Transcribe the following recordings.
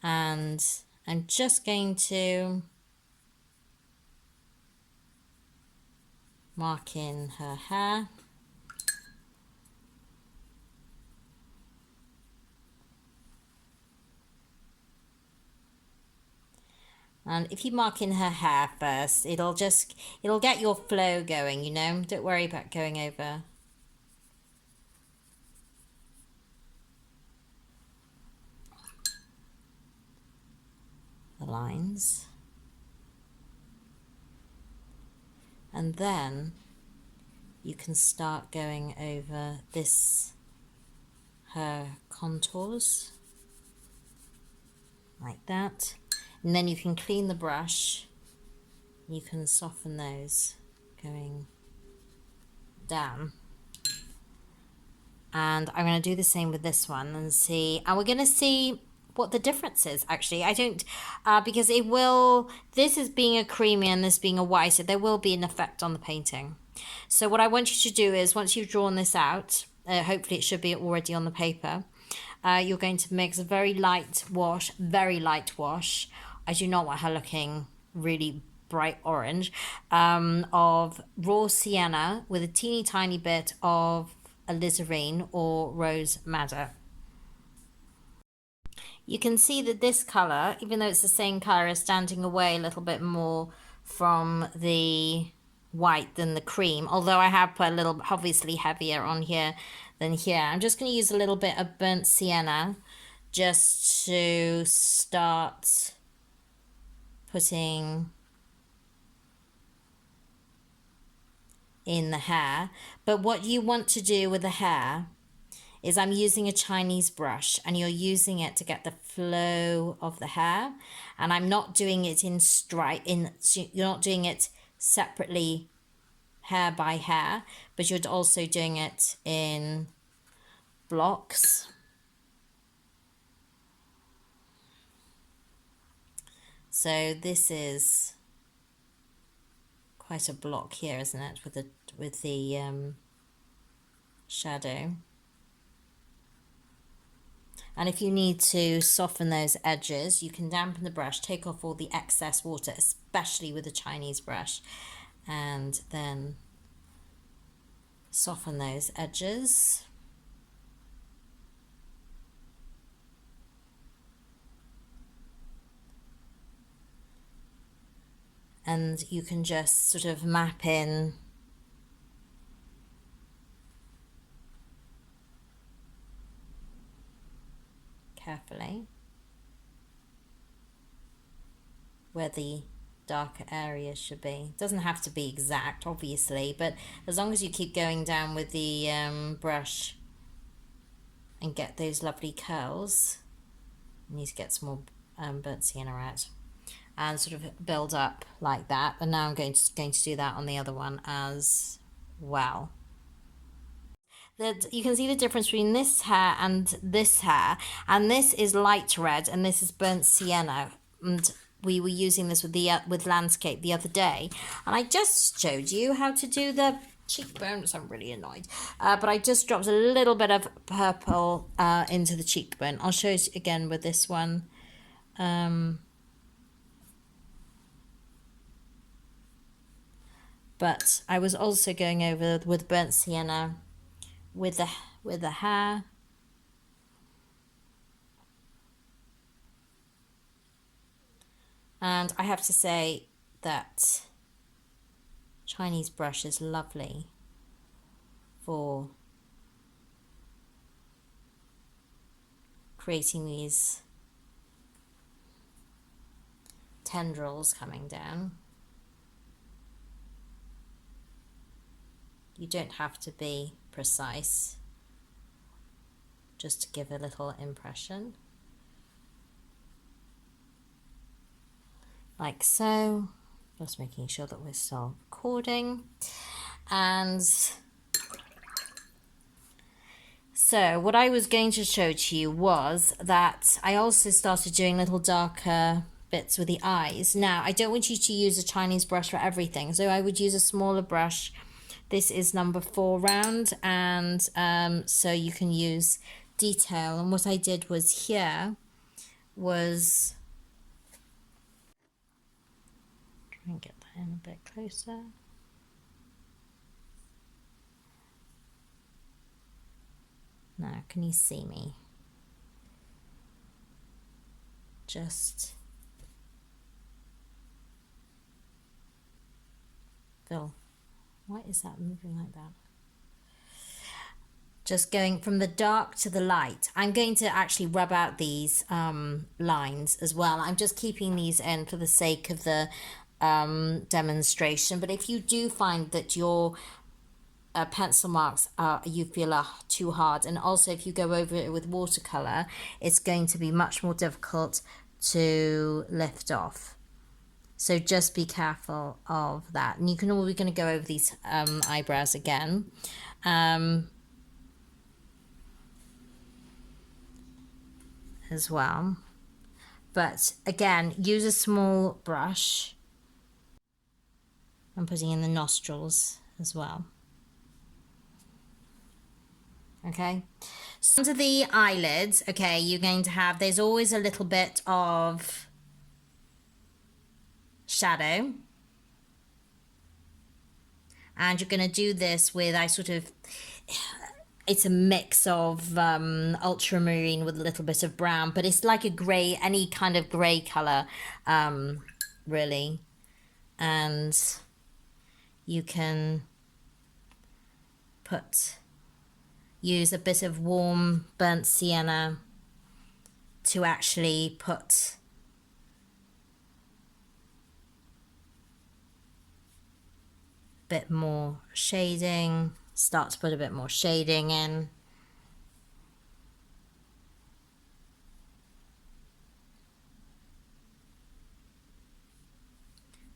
And I'm just going to mark in her hair. And if you mark in her hair first, it'll get your flow going, you know. Don't worry about going over the lines. And then you can start going over her contours, like that. And then you can clean the brush. You can soften those going down. And I'm going to do the same with this one and see, and we're going to see what the difference is actually. I don't, because it will, this is being a creamy and this being a white, so there will be an effect on the painting. So what I want you to do is, once you've drawn this out, hopefully it should be already on the paper, you're going to mix a very light wash. I do not want her looking really bright orange, of raw sienna with a teeny tiny bit of alizarin or rose madder. You can see that this colour, even though it's the same colour, is standing away a little bit more from the white than the cream, although I have put a little, obviously heavier on here than here. I'm just going to use a little bit of burnt sienna just to start putting in the hair. But what you want to do with the hair is, I'm using a Chinese brush and you're using it to get the flow of the hair, and I'm not doing it in you're not doing it separately hair by hair, but you're also doing it in blocks. So this is quite a block here, isn't it, with the shadow. And if you need to soften those edges, you can dampen the brush, take off all the excess water, especially with a Chinese brush, and then soften those edges. And you can just sort of map in carefully where the darker areas should be. It doesn't have to be exact, obviously, but as long as you keep going down with the brush and get those lovely curls. I need to get some more burnt sienna out and sort of build up like that. And now I'm going to do that on the other one as well. You can see the difference between this hair and this hair, and this is light red and this is burnt sienna, and we were using this with landscape the other day, and I just showed you how to do the cheekbones. I'm really annoyed, but I just dropped a little bit of purple into the cheekbone. I'll show you again with this one. But I was also going over with burnt sienna with the hair. And I have to say that Chinese brush is lovely for creating these tendrils coming down. You don't have to be precise, just to give a little impression. Like so. Just making sure that we're still recording. And so what I was going to show to you was that I also started doing little darker bits with the eyes. Now, I don't want you to use a Chinese brush for everything, so I would use a smaller brush. This is number 4 round, and so you can use detail. And what I did was here, was, try and get that in a bit closer. Now, can you see me? Just Phil, why is that moving like that? Just going from the dark to the light. I'm going to actually rub out these lines as well. I'm just keeping these in for the sake of the demonstration. But if you do find that your pencil marks you feel are too hard, and also if you go over it with watercolor, it's going to be much more difficult to lift off. So just be careful of that. And we're going to go over these eyebrows again. As well, but again, use a small brush. I'm putting in the nostrils as well. Okay, so under the eyelids, okay, you're going to have, there's always a little bit of shadow, and you're going to do this with, it's a mix of ultramarine with a little bit of brown, but it's like a grey, any kind of grey colour, really. And you can use a bit of warm burnt sienna to actually put a bit more shading. Start to put a bit more shading in.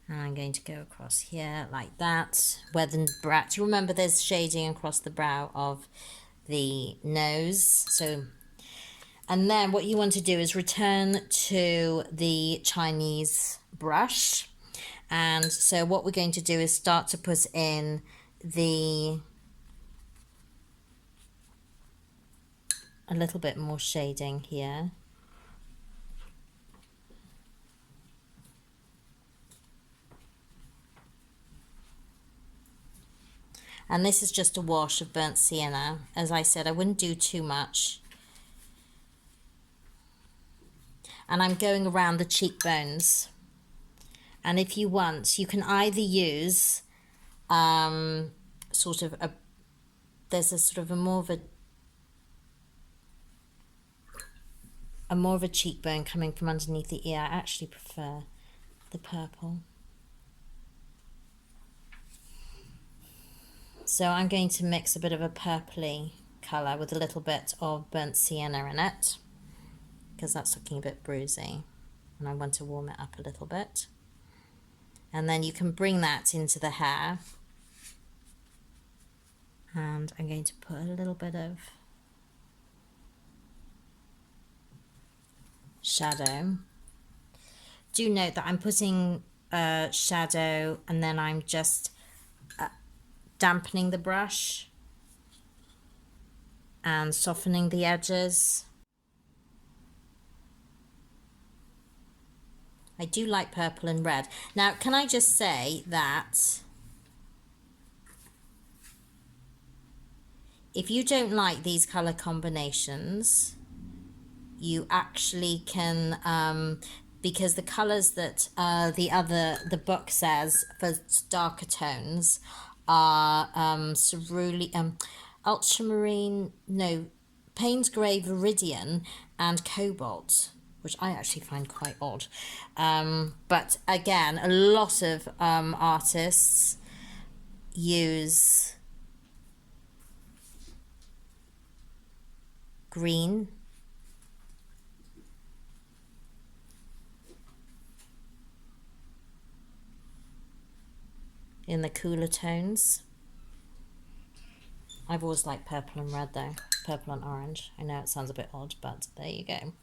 And I'm going to go across here like that. Where the brow, do you remember there's shading across the brow of the nose? So, and then what you want to do is return to the Chinese brush. And so what we're going to do is start to put in a little bit more shading here. And this is just a wash of burnt sienna. As I said, I wouldn't do too much. And I'm going around the cheekbones. And if you want, you can either use there's a more of a cheekbone coming from underneath the ear. I actually prefer the purple. So I'm going to mix a bit of a purpley colour with a little bit of burnt sienna in it, because that's looking a bit bruisey and I want to warm it up a little bit. And then you can bring that into the hair, and I'm going to put a little bit of shadow. Do note that I'm putting shadow and then I'm just dampening the brush and softening the edges. I do like purple and red. Now, can I just say that if you don't like these color combinations, you actually can, because the colors that the book says for darker tones are cerulean, ultramarine, no, Payne's Grey, Viridian, and Cobalt, which I actually find quite odd. But again, a lot of artists use green, in the cooler tones. I've always liked purple and red though, purple and orange. I know it sounds a bit odd, but there you go.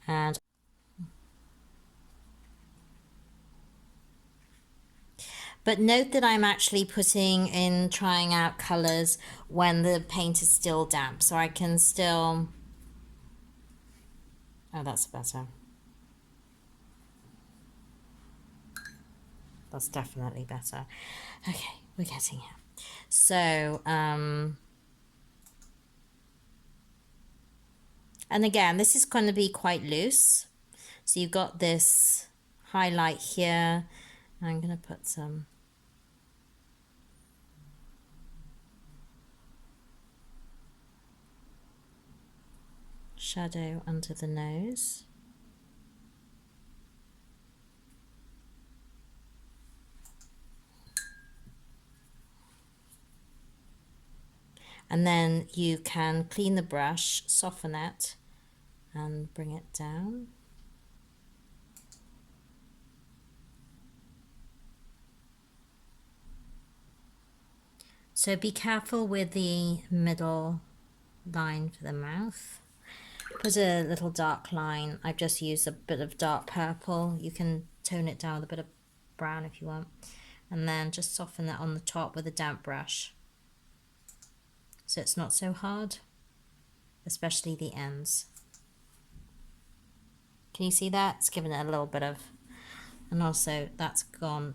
And But note that I'm actually trying out colours when the paint is still damp, so I can still... Oh, that's better. That's definitely better. Okay, we're getting here. So, and again, this is going to be quite loose. So you've got this highlight here. I'm going to put some shadow under the nose. And then you can clean the brush, soften it, and bring it down. So be careful with the middle line for the mouth. Put a little dark line. I've just used a bit of dark purple. You can tone it down with a bit of brown if you want. And then just soften that on the top with a damp brush, so it's not so hard, especially the ends. Can you see that? It's given it a little bit of, and also that's gone.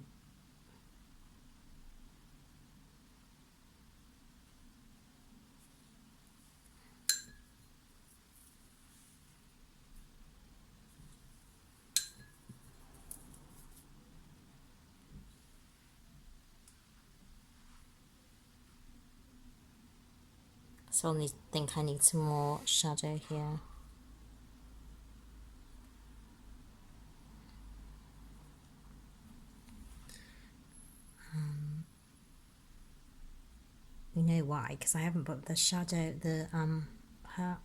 So I think I need some more shadow here. We know why, because I haven't put the shadow, her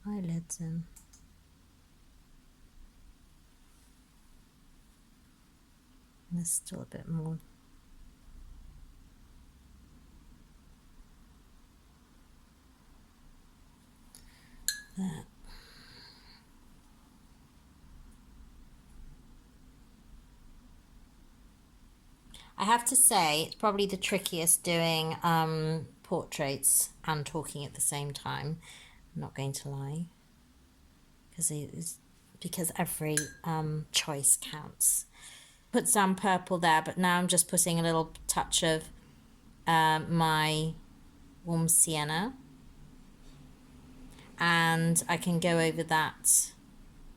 eyelids in. And there's still a bit more. There. I have to say, it's probably the trickiest doing portraits and talking at the same time. I'm not going to lie, because every choice counts. Put some purple there, but now I'm just putting a little touch of my warm sienna, and I can go over that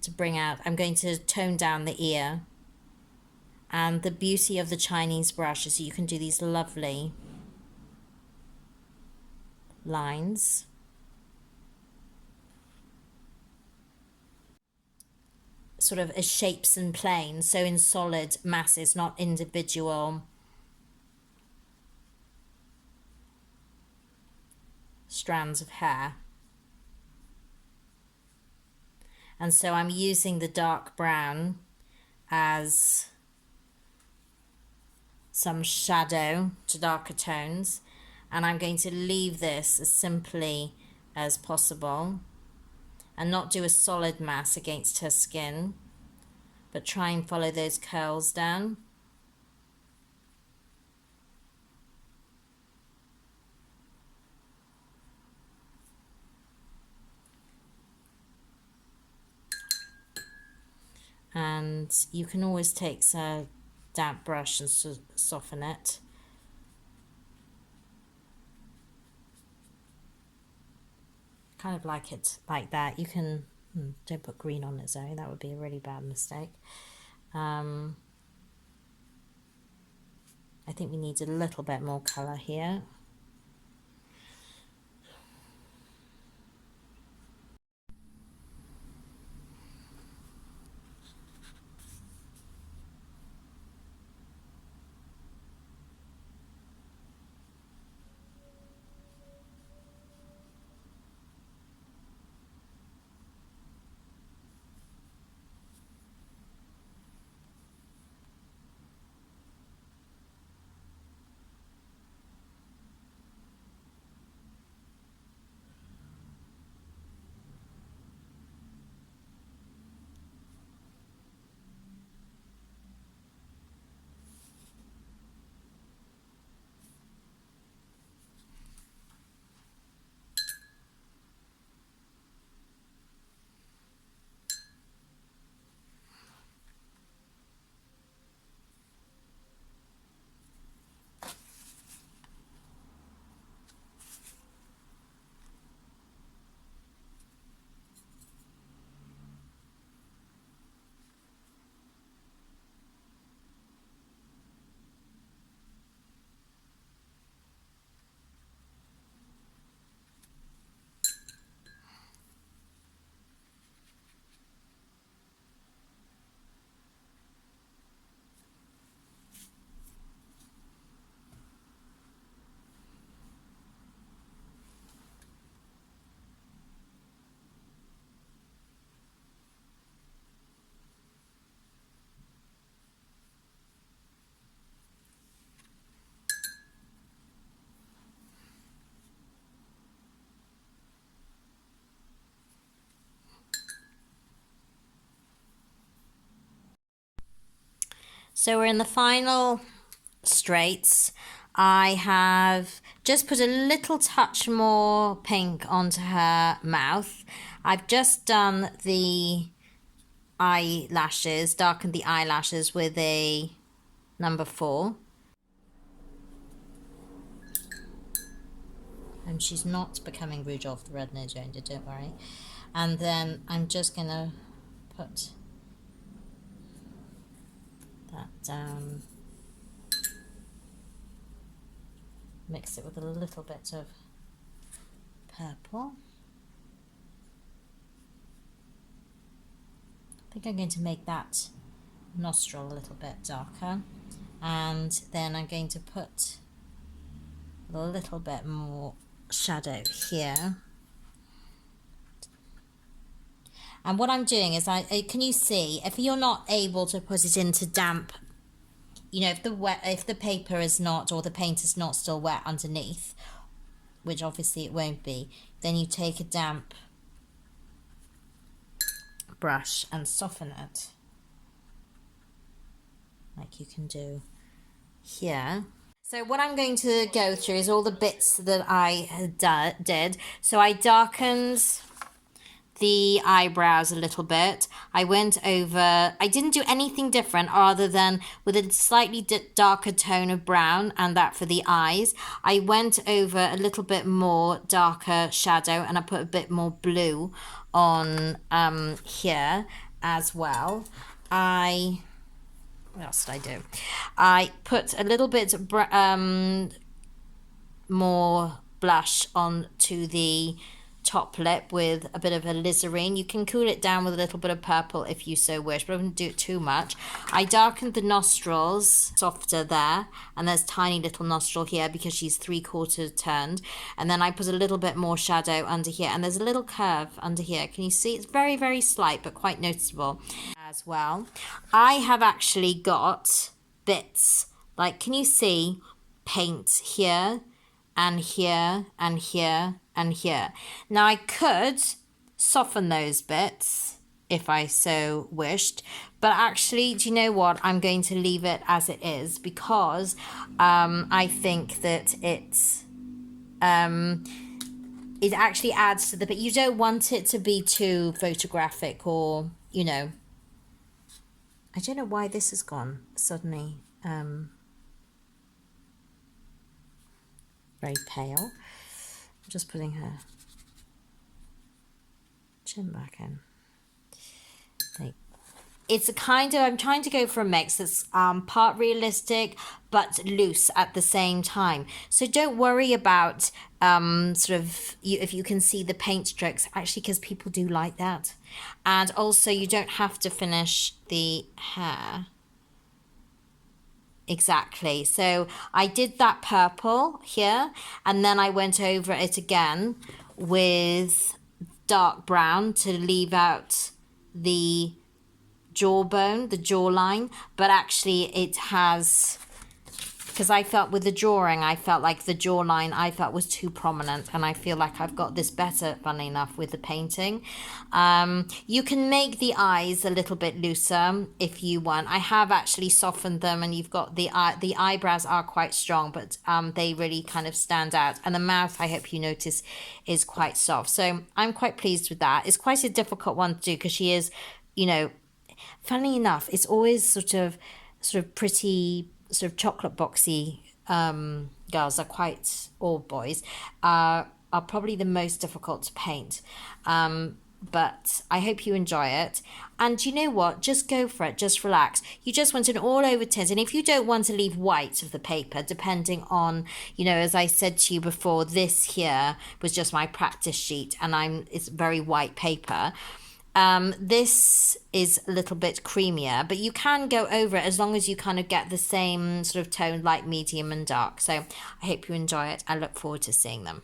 to bring out. I'm going to tone down the ear. And the beauty of the Chinese brush is you can do these lovely lines. Sort of as shapes and planes, so in solid masses, not individual strands of hair. And so I'm using the dark brown as some shadow to darker tones, and I'm going to leave this as simply as possible and not do a solid mass against her skin, but try and follow those curls down. And you can always take a damp brush and soften it. Kind of like it like that. You can, don't put green on it, Zoe, that would be a really bad mistake. I think we need a little bit more colour here. So we're in the final straights. I have just put a little touch more pink onto her mouth. I've just done the eyelashes, darkened the eyelashes with a number 4. And she's not becoming Rudolph the Red-Nosed Reindeer, don't worry. And then I'm just going to put that down. Mix it with a little bit of purple. I think I'm going to make that nostril a little bit darker. And then I'm going to put a little bit more shadow here. And what I'm doing is, can you see, if you're not able to put it into damp, you know, if the paper is not, or the paint is not still wet underneath, which obviously it won't be, then you take a damp brush and soften it, like you can do here. So what I'm going to go through is all the bits that I did. So I darkened the eyebrows a little bit. I went over, I didn't do anything different other than with a slightly darker tone of brown, and that for the eyes. I went over a little bit more darker shadow, and I put a bit more blue on here as well. What else did I do? I put a little bit more blush onto the top lip with a bit of Alizarin. You can cool it down with a little bit of purple if you so wish, but I wouldn't do it too much. I darkened the nostrils softer there, and there's tiny little nostril here because she's 3/4 turned. And then I put a little bit more shadow under here, and there's a little curve under here. Can you see? It's very, very slight, but quite noticeable as well. I have actually got bits, like, can you see paint here and here and here and here? Now I could soften those bits if I so wished, but actually, do you know what? I'm going to leave it as it is because I think that it actually adds to the bit. You don't want it to be too photographic, or, you know, I don't know why this has gone suddenly very pale. I'm just putting her chin back in. It's a kind of, I'm trying to go for a mix that's part realistic but loose at the same time. So don't worry about sort of if you can see the paint strokes, actually, because people do like that. And also you don't have to finish the hair exactly. So I did that purple here, and then I went over it again with dark brown to leave out the jawbone, the jawline, but actually it has, because I felt with the drawing, I felt like the jawline I felt was too prominent, and I feel like I've got this better, funnily enough, with the painting. You can make the eyes a little bit looser if you want. I have actually softened them, and you've got the eyebrows are quite strong, but they really kind of stand out, and the mouth, I hope you notice, is quite soft. So I'm quite pleased with that. It's quite a difficult one to do because she is, you know, funnily enough, it's always sort of pretty, sort of chocolate boxy girls are quite, or boys, are probably the most difficult to paint. But I hope you enjoy it. And you know what? Just go for it. Just relax. You just want an all-over tint. And if you don't want to leave white of the paper, depending on, you know, as I said to you before, this here was just my practice sheet, and it's very white paper. This is a little bit creamier, but you can go over it as long as you kind of get the same sort of tone, light, medium and dark. So I hope you enjoy it. I look forward to seeing them.